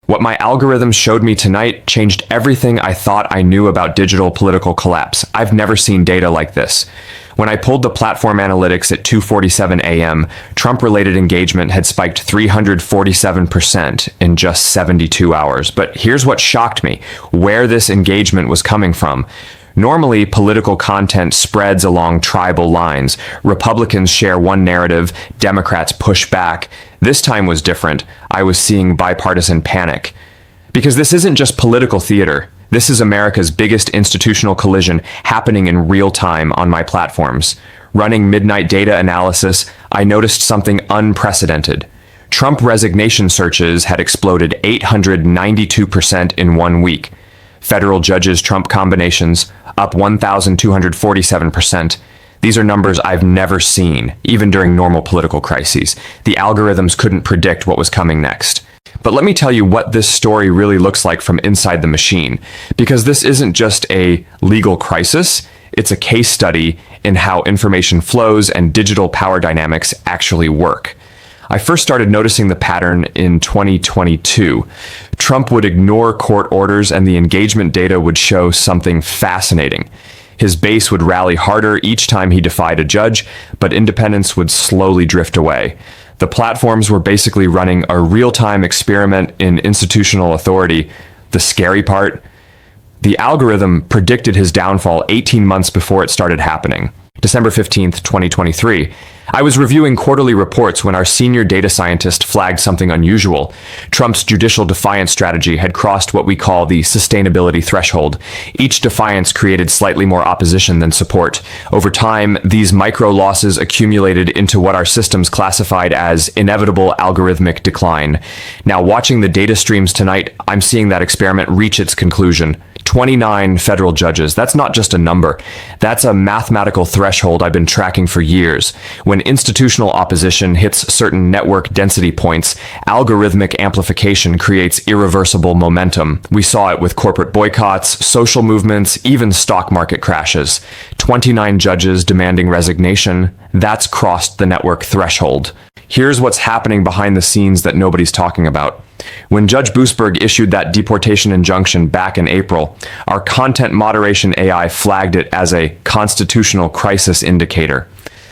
What my algorithms showed me tonight changed everything I thought I knew about digital political collapse. I've never seen data like this. When I pulled the platform analytics at 2:47 a.m., Trump-related engagement had spiked 347% in just 72 hours. But here's what shocked me, where this engagement was coming from. Normally, political content spreads along tribal lines. Republicans share one narrative, Democrats push back. This time was different. I was seeing bipartisan panic. Because this isn't just political theater. This is America's biggest institutional collision happening in real time on my platforms. Running midnight data analysis, I noticed something unprecedented. Trump resignation searches had exploded 892% in 1 week. Federal judges Trump combinations up 1,247%. These are numbers I've never seen, even during normal political crises. The algorithms couldn't predict what was coming next. But let me tell you what this story really looks like from inside the machine, because this isn't just a legal crisis, it's a case study in how information flows and digital power dynamics actually work. I first started noticing the pattern in 2022. Trump would ignore court orders and the engagement data would show something fascinating. His base would rally harder each time he defied a judge, but independence would slowly drift away. The platforms were basically running a real-time experiment in institutional authority. The scary part? The algorithm predicted his downfall 18 months before it started happening. December 15th, 2023. I was reviewing quarterly reports when our senior data scientist flagged something unusual. Trump's judicial defiance strategy had crossed what we call the sustainability threshold. Each defiance created slightly more opposition than support. Over time, these micro losses accumulated into what our systems classified as inevitable algorithmic decline. Now, watching the data streams tonight, I'm seeing that experiment reach its conclusion. 29 federal judges. That's not just a number. That's a mathematical threshold I've been tracking for years. When institutional opposition hits certain network density points, algorithmic amplification creates irreversible momentum. We saw it with corporate boycotts, social movements, even stock market crashes. 29 judges demanding resignation. That's crossed the network threshold. Here's what's happening behind the scenes that nobody's talking about. When Judge Boasberg issued that deportation injunction back in April, our content moderation AI flagged it as a constitutional crisis indicator.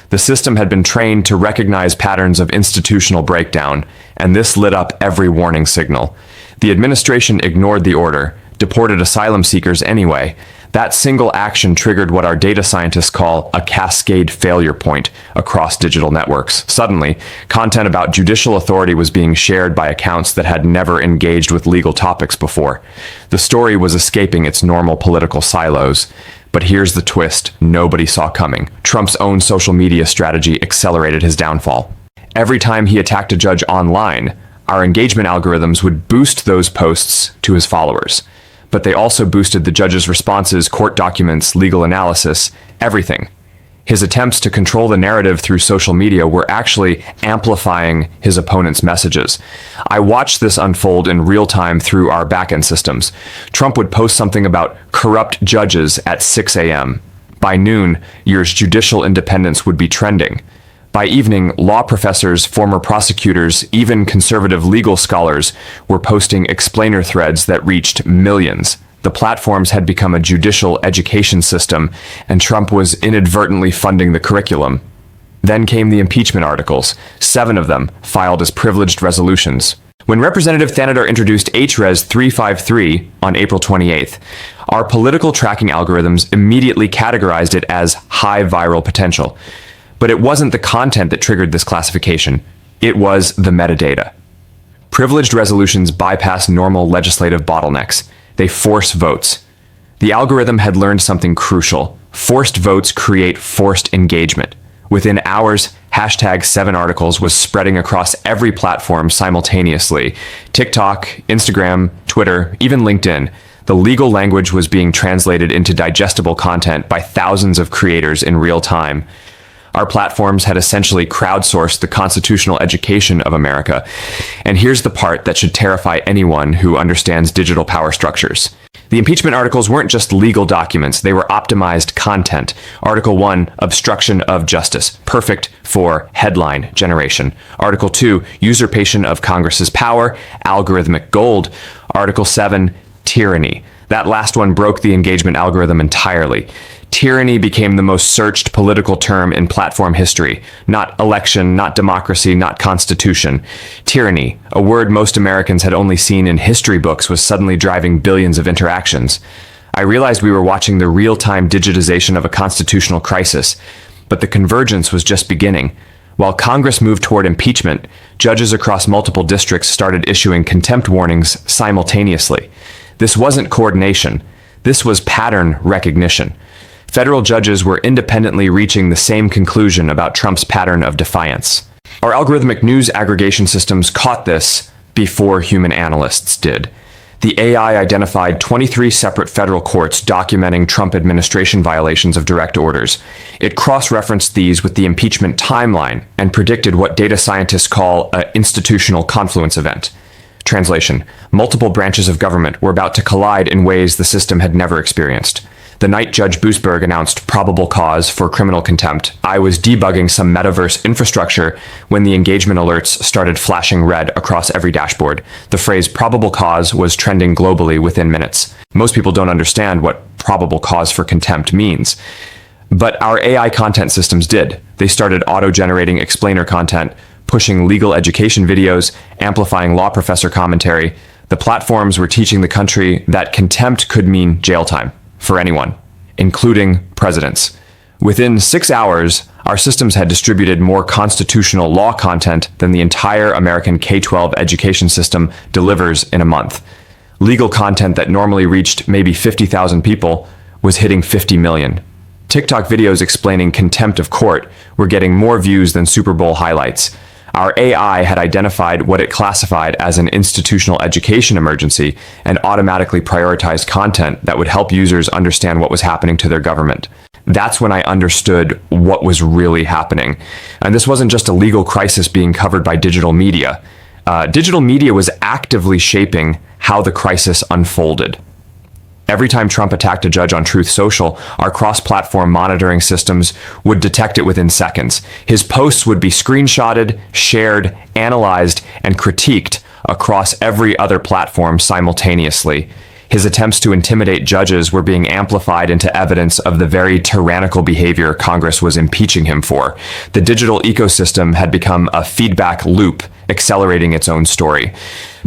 The system had been trained to recognize patterns of institutional breakdown, and this lit up every warning signal. The administration ignored the order, deported asylum seekers anyway. That single action triggered what our data scientists call a cascade failure point across digital networks. Suddenly, content about judicial authority was being shared by accounts that had never engaged with legal topics before. The story was escaping its normal political silos. But here's the twist nobody saw coming. Trump's own social media strategy accelerated his downfall. Every time he attacked a judge online, our engagement algorithms would boost those posts to his followers. But they also boosted the judge's responses, court documents, legal analysis, everything. His attempts to control the narrative through social media were actually amplifying his opponent's messages. I watched this unfold in real time through our backend systems. Trump would post something about corrupt judges at 6 a.m. By noon, your judicial independence would be trending. By evening, law professors, former prosecutors, even conservative legal scholars were posting explainer threads that reached millions. The platforms had become a judicial education system, and Trump was inadvertently funding the curriculum. Then came the impeachment articles, 7 of them filed as privileged resolutions. When Representative Thanedar introduced HRes 353 on April 28th, our political tracking algorithms immediately categorized it as high viral potential. But it wasn't the content that triggered this classification. It was the metadata. Privileged resolutions bypass normal legislative bottlenecks. They force votes. The algorithm had learned something crucial. Forced votes create forced engagement. Within hours, hashtag 7articles was spreading across every platform simultaneously. TikTok, Instagram, Twitter, even LinkedIn. The legal language was being translated into digestible content by thousands of creators in real time. Our platforms had essentially crowdsourced the constitutional education of America. And here's the part that should terrify anyone who understands digital power structures. The impeachment articles weren't just legal documents, they were optimized content. Article 1, obstruction of justice, perfect for headline generation. Article 2, usurpation of Congress's power, algorithmic gold. Article 7, tyranny. That last one broke the engagement algorithm entirely. Tyranny became the most searched political term in platform history. Not election, not democracy, not constitution. Tyranny, a word most Americans had only seen in history books, was suddenly driving billions of interactions. I realized we were watching the real-time digitization of a constitutional crisis, but the convergence was just beginning. While Congress moved toward impeachment, judges across multiple districts started issuing contempt warnings simultaneously. This wasn't coordination. This was pattern recognition. Federal judges were independently reaching the same conclusion about Trump's pattern of defiance. Our algorithmic news aggregation systems caught this before human analysts did. The AI identified 23 separate federal courts documenting Trump administration violations of direct orders. It cross-referenced these with the impeachment timeline and predicted what data scientists call an institutional confluence event. Translation: multiple branches of government were about to collide in ways the system had never experienced. The night Judge Boosberg announced probable cause for criminal contempt, I was debugging some metaverse infrastructure when the engagement alerts started flashing red across every dashboard. The phrase probable cause was trending globally within minutes. Most people don't understand what probable cause for contempt means. But our AI content systems did. They started auto-generating explainer content, pushing legal education videos, amplifying law professor commentary. The platforms were teaching the country that contempt could mean jail time for anyone, including presidents. Within 6 hours, our systems had distributed more constitutional law content than the entire American K-12 education system delivers in a month. Legal content that normally reached maybe 50,000 people was hitting 50 million. TikTok videos explaining contempt of court were getting more views than Super Bowl highlights. Our AI had identified what it classified as an institutional education emergency and automatically prioritized content that would help users understand what was happening to their government. That's when I understood what was really happening. And this wasn't just a legal crisis being covered by digital media. Digital media was actively shaping how the crisis unfolded. Every time Trump attacked a judge on Truth Social, our cross-platform monitoring systems would detect it within seconds. His posts would be screenshotted, shared, analyzed, and critiqued across every other platform simultaneously. His attempts to intimidate judges were being amplified into evidence of the very tyrannical behavior Congress was impeaching him for. The digital ecosystem had become a feedback loop, accelerating its own story.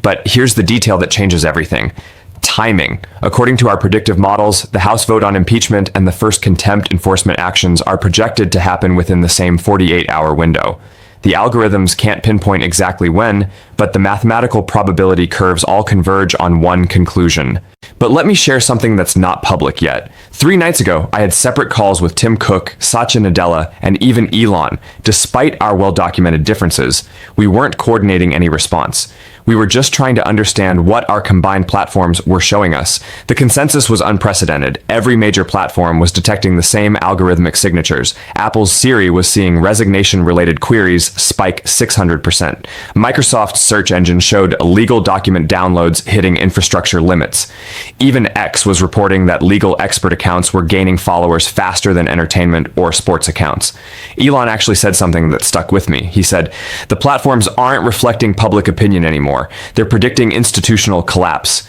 But here's the detail that changes everything. Timing. According to our predictive models, the House vote on impeachment and the first contempt enforcement actions are projected to happen within the same 48-hour window. The algorithms can't pinpoint exactly when, but the mathematical probability curves all converge on one conclusion. But let me share something that's not public yet. 3 nights ago, I had separate calls with Tim Cook, Satya Nadella, and even Elon. Despite our well-documented differences, we weren't coordinating any response. We were just trying to understand what our combined platforms were showing us. The consensus was unprecedented. Every major platform was detecting the same algorithmic signatures. Apple's Siri was seeing resignation-related queries spike 600%. Microsoft's search engine showed illegal document downloads hitting infrastructure limits. Even X was reporting that legal expert accounts were gaining followers faster than entertainment or sports accounts. Elon actually said something that stuck with me. He said, "The platforms aren't reflecting public opinion anymore. They're predicting institutional collapse."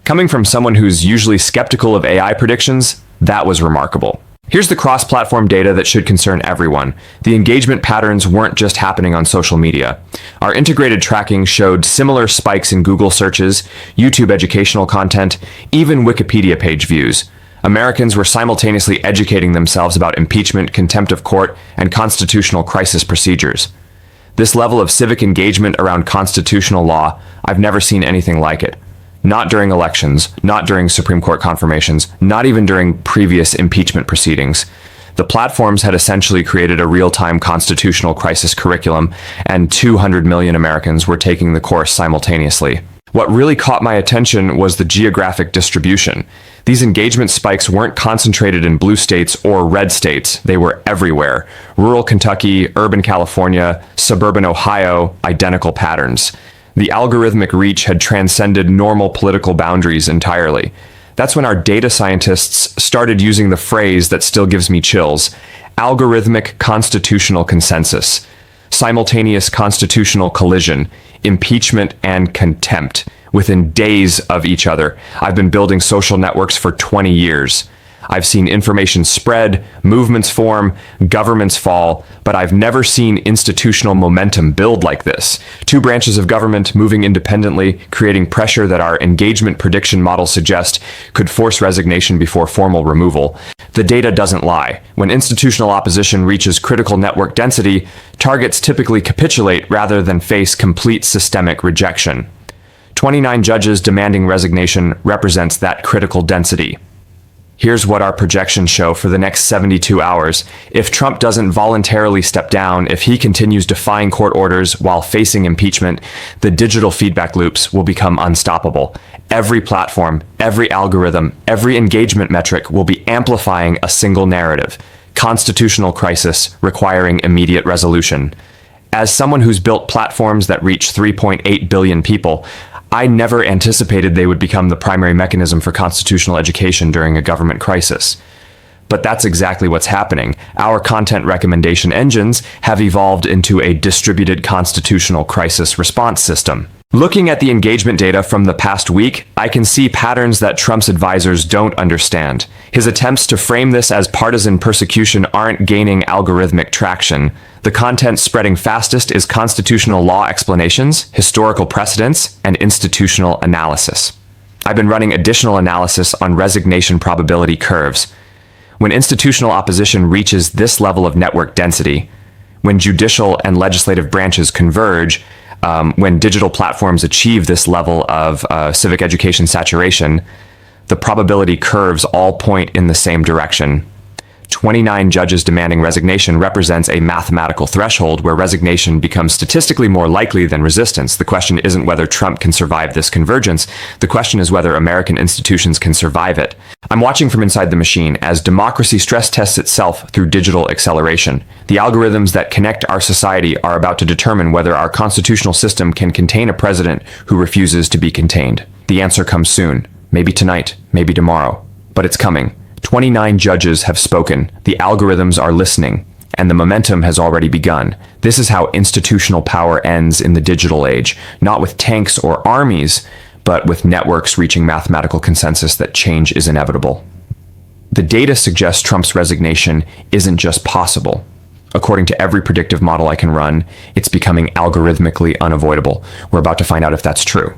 Coming from someone who's usually skeptical of AI predictions, that was remarkable. Here's the cross-platform data that should concern everyone. The engagement patterns weren't just happening on social media. Our integrated tracking showed similar spikes in Google searches, YouTube educational content, even Wikipedia page views. Americans were simultaneously educating themselves about impeachment, contempt of court, and constitutional crisis procedures. This level of civic engagement around constitutional law, I've never seen anything like it. Not during elections, not during Supreme Court confirmations, not even during previous impeachment proceedings. The platforms had essentially created a real-time constitutional crisis curriculum, and 200 million Americans were taking the course simultaneously. What really caught my attention was the geographic distribution. These engagement spikes weren't concentrated in blue states or red states. They were everywhere. Rural Kentucky, urban California, suburban Ohio, identical patterns. The algorithmic reach had transcended normal political boundaries entirely. That's when our data scientists started using the phrase that still gives me chills: algorithmic constitutional consensus, simultaneous constitutional collision, impeachment, and contempt within days of each other. I've been building social networks for 20 years. I've seen information spread, movements form, governments fall, but I've never seen institutional momentum build like this. Two branches of government moving independently, creating pressure that our engagement prediction models suggest could force resignation before formal removal. The data doesn't lie. When institutional opposition reaches critical network density, targets typically capitulate rather than face complete systemic rejection. 29 judges demanding resignation represents that critical density. Here's what our projections show for the next 72 hours. If Trump doesn't voluntarily step down, if he continues defying court orders while facing impeachment, the digital feedback loops will become unstoppable. Every platform, every algorithm, every engagement metric will be amplifying a single narrative: constitutional crisis requiring immediate resolution. As someone who's built platforms that reach 3.8 billion people, I never anticipated they would become the primary mechanism for constitutional education during a government crisis. But that's exactly what's happening. Our content recommendation engines have evolved into a distributed constitutional crisis response system. Looking at the engagement data from the past week, I can see patterns that Trump's advisors don't understand. His attempts to frame this as partisan persecution aren't gaining algorithmic traction. The content spreading fastest is constitutional law explanations, historical precedents, and institutional analysis. I've been running additional analysis on resignation probability curves. When institutional opposition reaches this level of network density, when judicial and legislative branches converge, when digital platforms achieve this level of civic education saturation, the probability curves all point in the same direction. 29 judges demanding resignation represents a mathematical threshold where resignation becomes statistically more likely than resistance. The question isn't whether Trump can survive this convergence. The question is whether American institutions can survive it. I'm watching from inside the machine as democracy stress tests itself through digital acceleration. The algorithms that connect our society are about to determine whether our constitutional system can contain a president who refuses to be contained. The answer comes soon. Maybe tonight, maybe tomorrow. But it's coming. 29 judges have spoken, the algorithms are listening, and the momentum has already begun. This is how institutional power ends in the digital age, not with tanks or armies, but with networks reaching mathematical consensus that change is inevitable. The data suggests Trump's resignation isn't just possible. According to every predictive model I can run, it's becoming algorithmically unavoidable. We're about to find out if that's true.